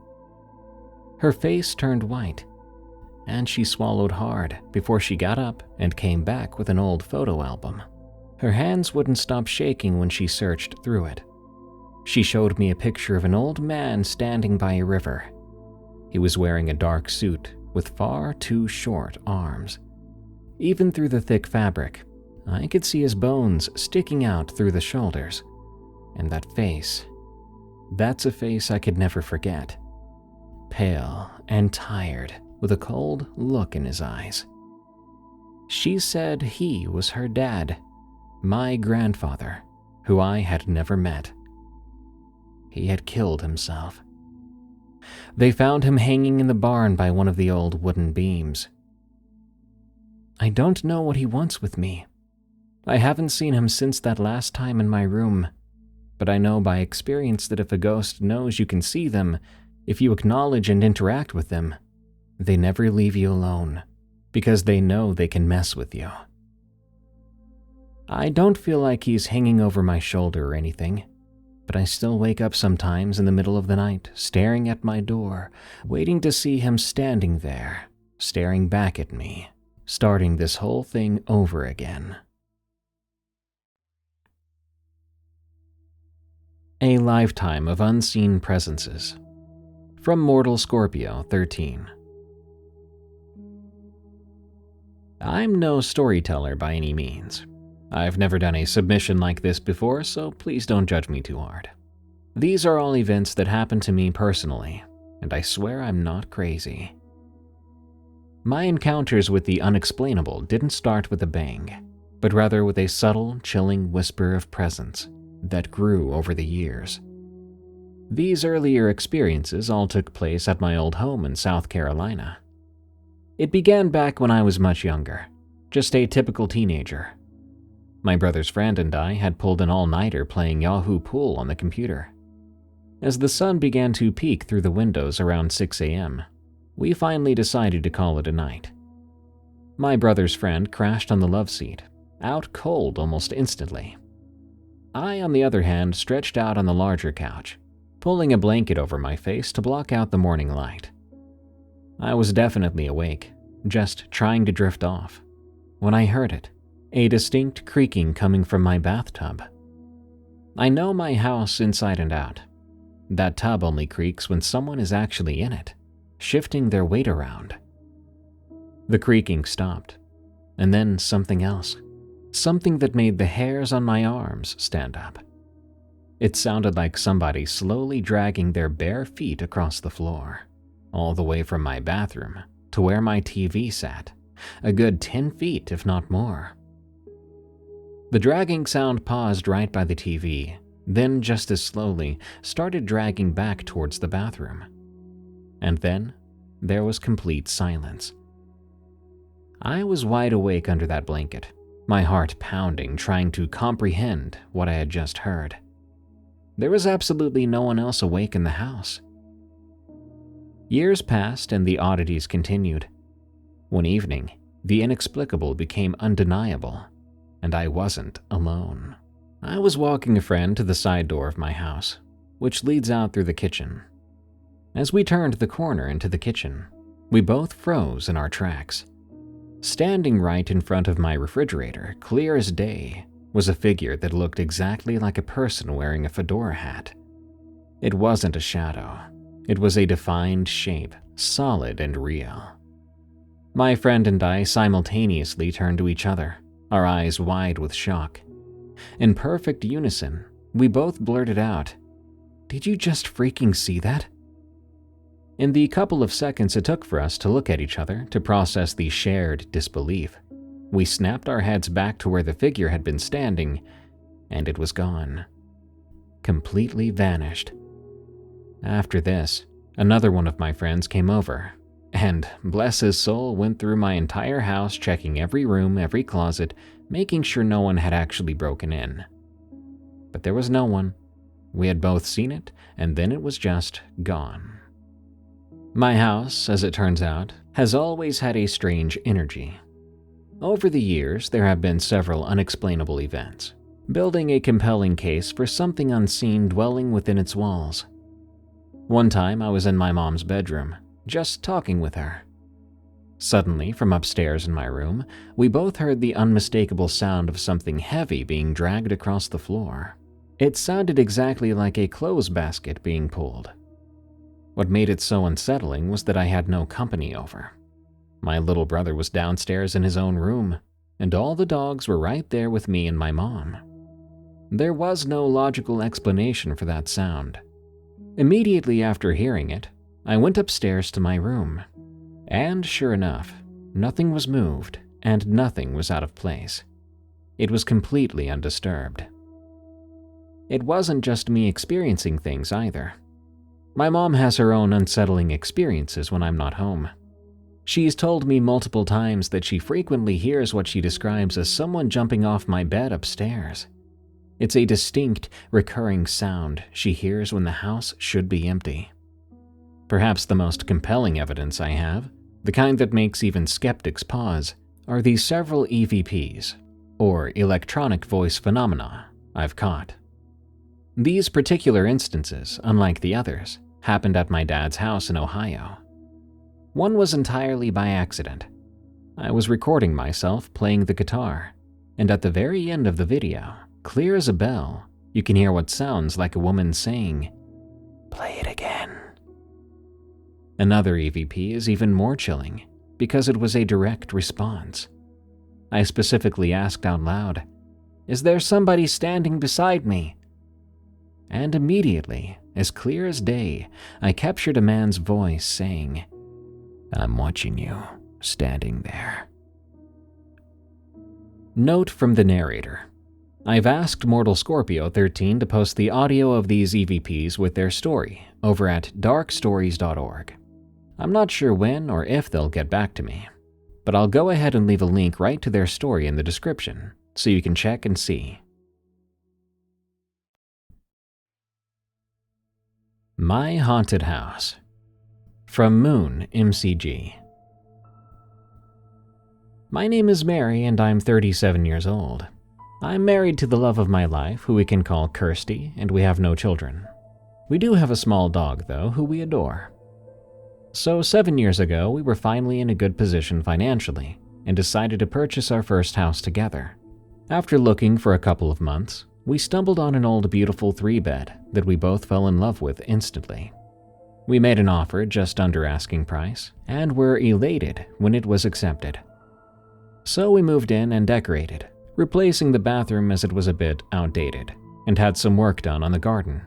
Her face turned white, and she swallowed hard before she got up and came back with an old photo album. Her hands wouldn't stop shaking when she searched through it. She showed me a picture of an old man standing by a river. He was wearing a dark suit with far too short arms. Even through the thick fabric, I could see his bones sticking out through the shoulders. And that face, that's a face I could never forget. Pale and tired, with a cold look in his eyes. She said he was her dad, my grandfather, who I had never met. He had killed himself. They found him hanging in the barn by one of the old wooden beams. I don't know what he wants with me. I haven't seen him since that last time in my room, but I know by experience that if a ghost knows you can see them, if you acknowledge and interact with them, they never leave you alone, because they know they can mess with you. I don't feel like he's hanging over my shoulder or anything, but I still wake up sometimes in the middle of the night, staring at my door, waiting to see him standing there, staring back at me, starting this whole thing over again. A lifetime of unseen presences. From Mortal Scorpio 13. I'm no storyteller by any means. I've never done a submission like this before, so please don't judge me too hard. These are all events that happened to me personally, and I swear I'm not crazy. My encounters with the unexplainable didn't start with a bang, but rather with a subtle, chilling whisper of presence that grew over the years. These earlier experiences all took place at my old home in South Carolina. It began back when I was much younger, just a typical teenager. My brother's friend and I had pulled an all-nighter playing Yahoo Pool on the computer. As the sun began to peek through the windows around 6 a.m., we finally decided to call it a night. My brother's friend crashed on the love seat, out cold almost instantly. I, on the other hand, stretched out on the larger couch, pulling a blanket over my face to block out the morning light. I was definitely awake, just trying to drift off, when I heard it, a distinct creaking coming from my bathtub. I know my house inside and out. That tub only creaks when someone is actually in it, shifting their weight around. The creaking stopped, and then something else, something that made the hairs on my arms stand up. It sounded like somebody slowly dragging their bare feet across the floor, all the way from my bathroom to where my TV sat, a good 10 feet if not more. The dragging sound paused right by the TV, then just as slowly started dragging back towards the bathroom. And then there was complete silence. I was wide awake under that blanket, my heart pounding, trying to comprehend what I had just heard. There was absolutely no one else awake in the house. Years passed and the oddities continued. One evening, the inexplicable became undeniable, and I wasn't alone. I was walking a friend to the side door of my house, which leads out through the kitchen. As we turned the corner into the kitchen, we both froze in our tracks. Standing right in front of my refrigerator, clear as day, was a figure that looked exactly like a person wearing a fedora hat. It wasn't a shadow. It was a defined shape, solid and real. My friend and I simultaneously turned to each other, our eyes wide with shock. In perfect unison, we both blurted out, "Did you just freaking see that?" In the couple of seconds it took for us to look at each other to process the shared disbelief, we snapped our heads back to where the figure had been standing, and it was gone. Completely vanished. After this, another one of my friends came over, and, bless his soul, went through my entire house checking every room, every closet, making sure no one had actually broken in. But there was no one. We had both seen it, and then it was just gone. My house, as it turns out, has always had a strange energy. Over the years, there have been several unexplainable events, building a compelling case for something unseen dwelling within its walls. One time I was in my mom's bedroom, just talking with her. Suddenly, from upstairs in my room, we both heard the unmistakable sound of something heavy being dragged across the floor. It sounded exactly like a clothes basket being pulled. What made it so unsettling was that I had no company over, My little brother was downstairs in his own room, and all the dogs were right there with me and my mom. There was no logical explanation for that sound. Immediately after hearing it, I went upstairs to my room, and sure enough, nothing was moved and nothing was out of place. It was completely undisturbed. It wasn't just me experiencing things either. My mom has her own unsettling experiences when I'm not home. She's told me multiple times that she frequently hears what she describes as someone jumping off my bed upstairs. It's a distinct, recurring sound she hears when the house should be empty. Perhaps the most compelling evidence I have, the kind that makes even skeptics pause, are the several EVPs, or electronic voice phenomena, I've caught. These particular instances, unlike the others, happened at my dad's house in Ohio. One was entirely by accident. I was recording myself playing the guitar, and at the very end of the video, clear as a bell, you can hear what sounds like a woman saying, "Play it again." Another EVP is even more chilling because it was a direct response. I specifically asked out loud, "Is there somebody standing beside me?" And immediately, as clear as day, I captured a man's voice saying, "I'm watching you, standing there." Note from the narrator. I've asked Mortal Scorpio 13 to post the audio of these EVPs with their story over at darkstories.org. I'm not sure when or if they'll get back to me, but I'll go ahead and leave a link right to their story in the description so you can check and see. My Haunted House. From Moon MCG. My name is Mary and I'm 37 years old. I'm married to the love of my life, who we can call Kirsty, and we have no children. We do have a small dog, though, who we adore. So 7 years ago, we were finally in a good position financially and decided to purchase our first house together. After looking for a couple of months, we stumbled on an old beautiful 3-bed that we both fell in love with instantly. We made an offer just under asking price and were elated when it was accepted. So we moved in and decorated, replacing the bathroom as it was a bit outdated, and had some work done on the garden.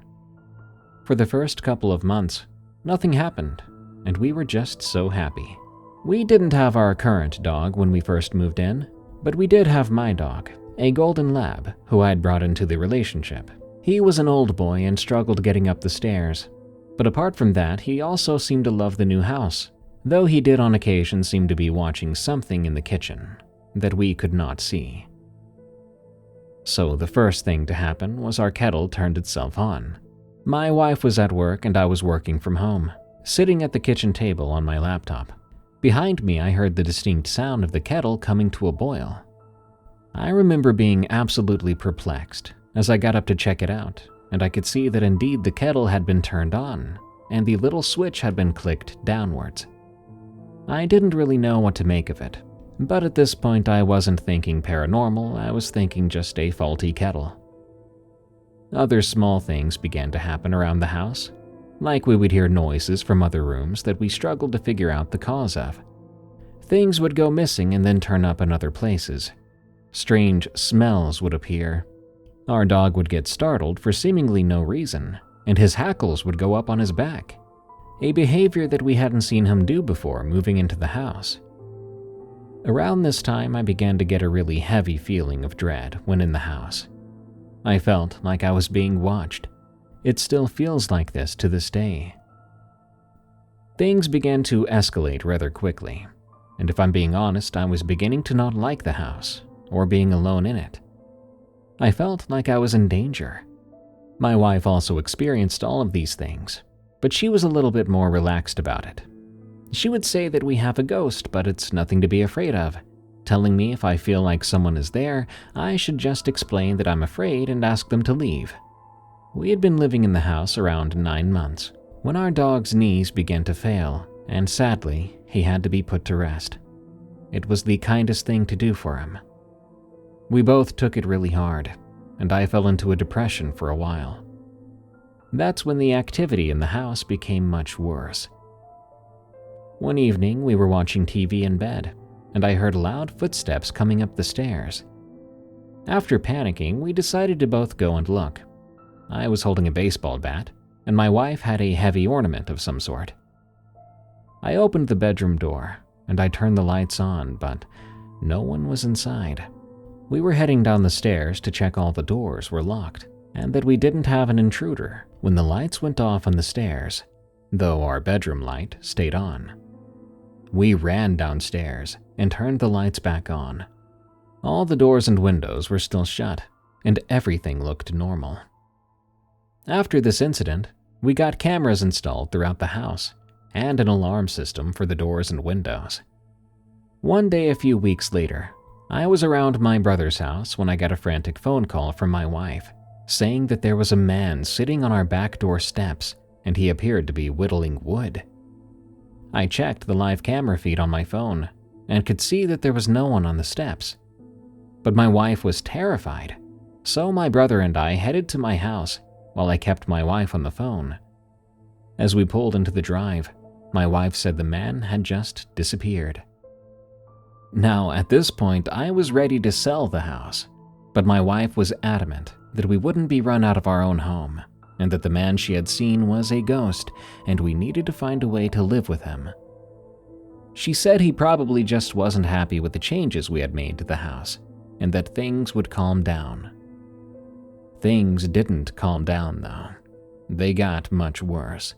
For the first couple of months, nothing happened, and we were just so happy. We didn't have our current dog when we first moved in, but we did have my dog, a golden lab who I'd brought into the relationship. He was an old boy and struggled getting up the stairs, but apart from that, he also seemed to love the new house, though he did on occasion seem to be watching something in the kitchen that we could not see. So the first thing to happen was our kettle turned itself on. My wife was at work and I was working from home, sitting at the kitchen table on my laptop. Behind me, I heard the distinct sound of the kettle coming to a boil. I remember being absolutely perplexed as I got up to check it out, and I could see that indeed the kettle had been turned on, and the little switch had been clicked downwards. I didn't really know what to make of it, but at this point I wasn't thinking paranormal, I was thinking just a faulty kettle. Other small things began to happen around the house, like we would hear noises from other rooms that we struggled to figure out the cause of. Things would go missing and then turn up in other places. Strange smells would appear. Our dog would get startled for seemingly no reason, and his hackles would go up on his back, a behavior that we hadn't seen him do before moving into the house. Around this time, I began to get a really heavy feeling of dread when in the house. I felt like I was being watched. It still feels like this to this day. Things began to escalate rather quickly, and if I'm being honest, I was beginning to not like the house, or being alone in it. I felt like I was in danger. My wife also experienced all of these things, but she was a little bit more relaxed about it. She would say that we have a ghost, but it's nothing to be afraid of, telling me if I feel like someone is there, I should just explain that I'm afraid and ask them to leave. We had been living in the house around 9 months when our dog's knees began to fail, and sadly, he had to be put to rest. It was the kindest thing to do for him. We both took it really hard, and I fell into a depression for a while. That's when the activity in the house became much worse. One evening, we were watching TV in bed, and I heard loud footsteps coming up the stairs. After panicking, we decided to both go and look. I was holding a baseball bat, and my wife had a heavy ornament of some sort. I opened the bedroom door, and I turned the lights on, but no one was inside. We were heading down the stairs to check all the doors were locked, and that we didn't have an intruder when the lights went off on the stairs, though our bedroom light stayed on. We ran downstairs and turned the lights back on. All the doors and windows were still shut, and everything looked normal. After this incident, we got cameras installed throughout the house and an alarm system for the doors and windows. One day a few weeks later, I was around my brother's house when I got a frantic phone call from my wife, saying that there was a man sitting on our back door steps and he appeared to be whittling wood. I checked the live camera feed on my phone and could see that there was no one on the steps. But my wife was terrified, so my brother and I headed to my house while I kept my wife on the phone. As we pulled into the drive, my wife said the man had just disappeared. Now, at this point, I was ready to sell the house, but my wife was adamant that we wouldn't be run out of our own home, and that the man she had seen was a ghost, and we needed to find a way to live with him. She said he probably just wasn't happy with the changes we had made to the house, and that things would calm down. Things didn't calm down, though. They got much worse.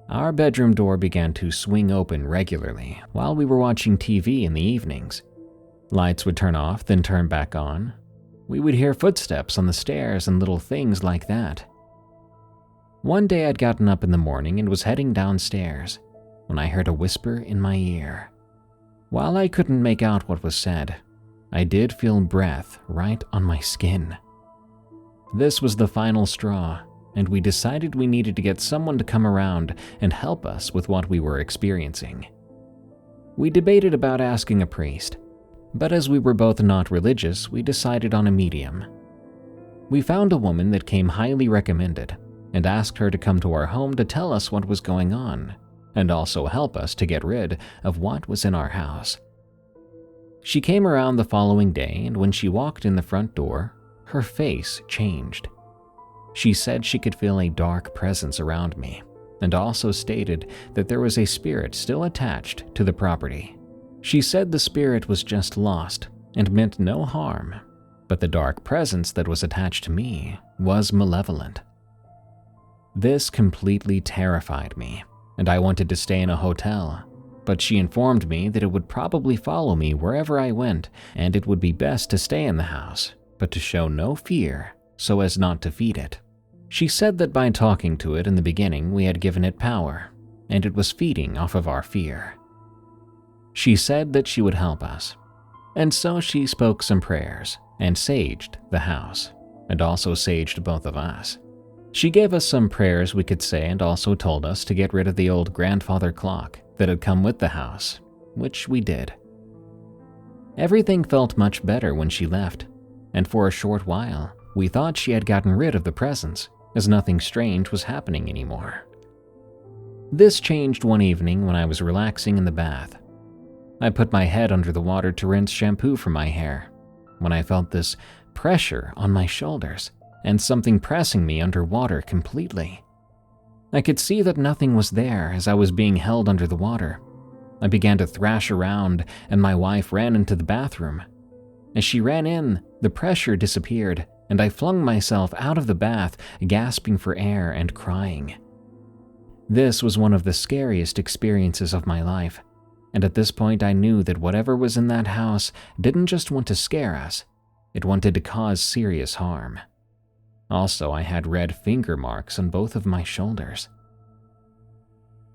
Our bedroom door began to swing open regularly while we were watching TV in the evenings. Lights would turn off, then turn back on. We would hear footsteps on the stairs and little things like that. One day I'd gotten up in the morning and was heading downstairs when I heard a whisper in my ear. While I couldn't make out what was said, I did feel breath right on my skin. This was the final straw, and we decided we needed to get someone to come around and help us with what we were experiencing. We debated about asking a priest, but as we were both not religious, we decided on a medium. We found a woman that came highly recommended and asked her to come to our home to tell us what was going on and also help us to get rid of what was in our house. She came around the following day, and when she walked in the front door, her face changed. She said she could feel a dark presence around me, and also stated that there was a spirit still attached to the property. She said the spirit was just lost and meant no harm, but the dark presence that was attached to me was malevolent. This completely terrified me, and I wanted to stay in a hotel, but she informed me that it would probably follow me wherever I went, and it would be best to stay in the house, but to show no fear so as not to feed it. She said that by talking to it in the beginning, we had given it power, and it was feeding off of our fear. She said that she would help us, and so she spoke some prayers and saged the house, and also saged both of us. She gave us some prayers we could say and also told us to get rid of the old grandfather clock that had come with the house, which we did. Everything felt much better when she left, and for a short while, we thought she had gotten rid of the presence, as nothing strange was happening anymore. This changed one evening when I was relaxing in the bath. I put my head under the water to rinse shampoo from my hair, when I felt this pressure on my shoulders and something pressing me underwater completely. I could see that nothing was there as I was being held under the water. I began to thrash around, and my wife ran into the bathroom. As she ran in, the pressure disappeared, and I flung myself out of the bath, gasping for air and crying. This was one of the scariest experiences of my life, and at this point I knew that whatever was in that house didn't just want to scare us, it wanted to cause serious harm. Also, I had red finger marks on both of my shoulders.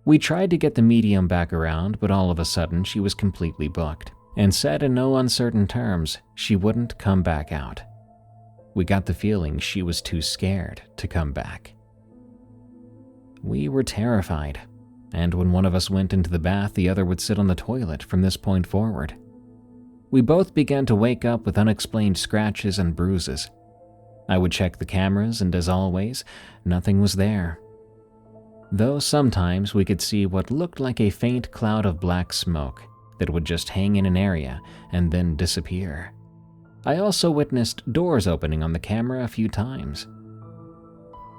We tried to get the medium back around, but all of a sudden she was completely booked, and said in no uncertain terms she wouldn't come back out. We got the feeling she was too scared to come back. We were terrified, and when one of us went into the bath, the other would sit on the toilet from this point forward. We both began to wake up with unexplained scratches and bruises. I would check the cameras, and as always, nothing was there. though sometimes we could see what looked like a faint cloud of black smoke that would just hang in an area and then disappear. I also witnessed doors opening on the camera a few times.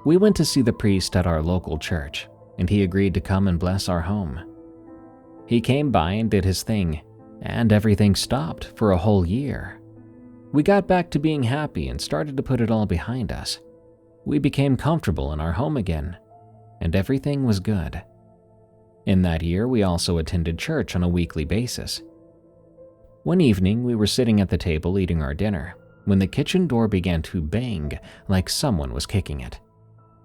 We went to see the priest at our local church, and he agreed to come and bless our home. He came by and did his thing, and everything stopped for a whole year. We got back to being happy and started to put it all behind us. We became comfortable in our home again, and everything was good. In that year, we also attended church on a weekly basis. One evening, we were sitting at the table eating our dinner when the kitchen door began to bang like someone was kicking it.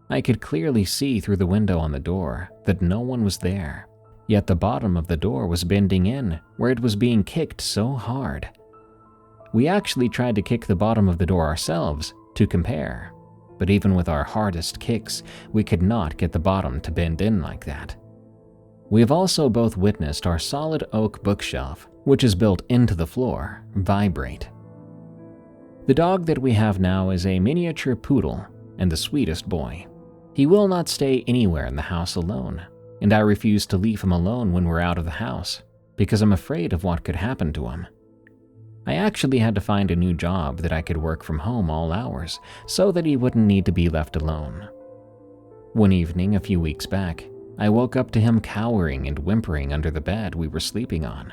I could clearly see through the window on the door that no one was there, yet the bottom of the door was bending in where it was being kicked so hard. We actually tried to kick the bottom of the door ourselves to compare, but even with our hardest kicks, we could not get the bottom to bend in like that. We have also both witnessed our solid oak bookshelf, which is built into the floor, vibrate. The dog that we have now is a miniature poodle and the sweetest boy. He will not stay anywhere in the house alone, and I refuse to leave him alone when we're out of the house because I'm afraid of what could happen to him. I actually had to find a new job that I could work from home all hours so that he wouldn't need to be left alone. One evening a few weeks back, I woke up to him cowering and whimpering under the bed we were sleeping on.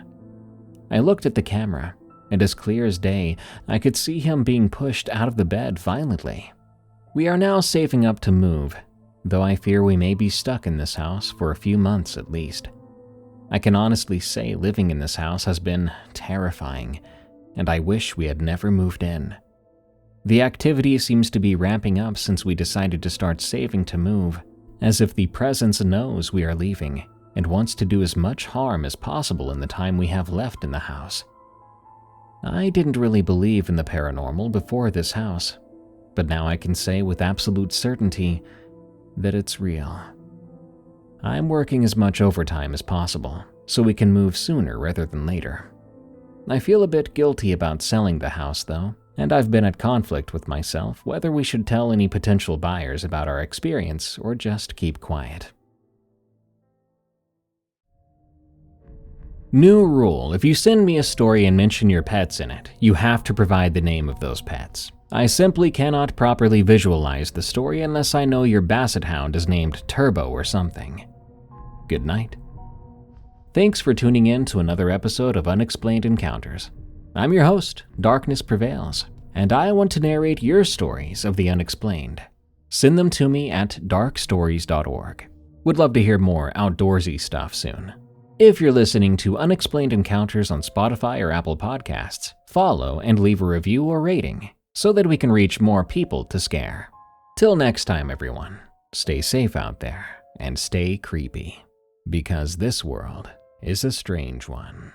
I looked at the camera, and as clear as day, I could see him being pushed out of the bed violently. We are now saving up to move, though I fear we may be stuck in this house for a few months at least. I can honestly say living in this house has been terrifying, and I wish we had never moved in. The activity seems to be ramping up since we decided to start saving to move, as if the presence knows we are leaving and wants to do as much harm as possible in the time we have left in the house. I didn't really believe in the paranormal before this house, but now I can say with absolute certainty that it's real. I'm working as much overtime as possible so we can move sooner rather than later. I feel a bit guilty about selling the house though, and I've been at conflict with myself whether we should tell any potential buyers about our experience or just keep quiet. New rule: if you send me a story and mention your pets in it, you have to provide the name of those pets. I simply cannot properly visualize the story unless I know your basset hound is named Turbo or something. Good night. Thanks for tuning in to another episode of Unexplained Encounters. I'm your host, Darkness Prevails, and I want to narrate your stories of the unexplained. Send them to me at darkstories.org. Would love to hear more outdoorsy stuff soon. If you're listening to Unexplained Encounters on Spotify or Apple Podcasts, follow and leave a review or rating so that we can reach more people to scare. Till next time, everyone, stay safe out there and stay creepy, because this world is a strange one.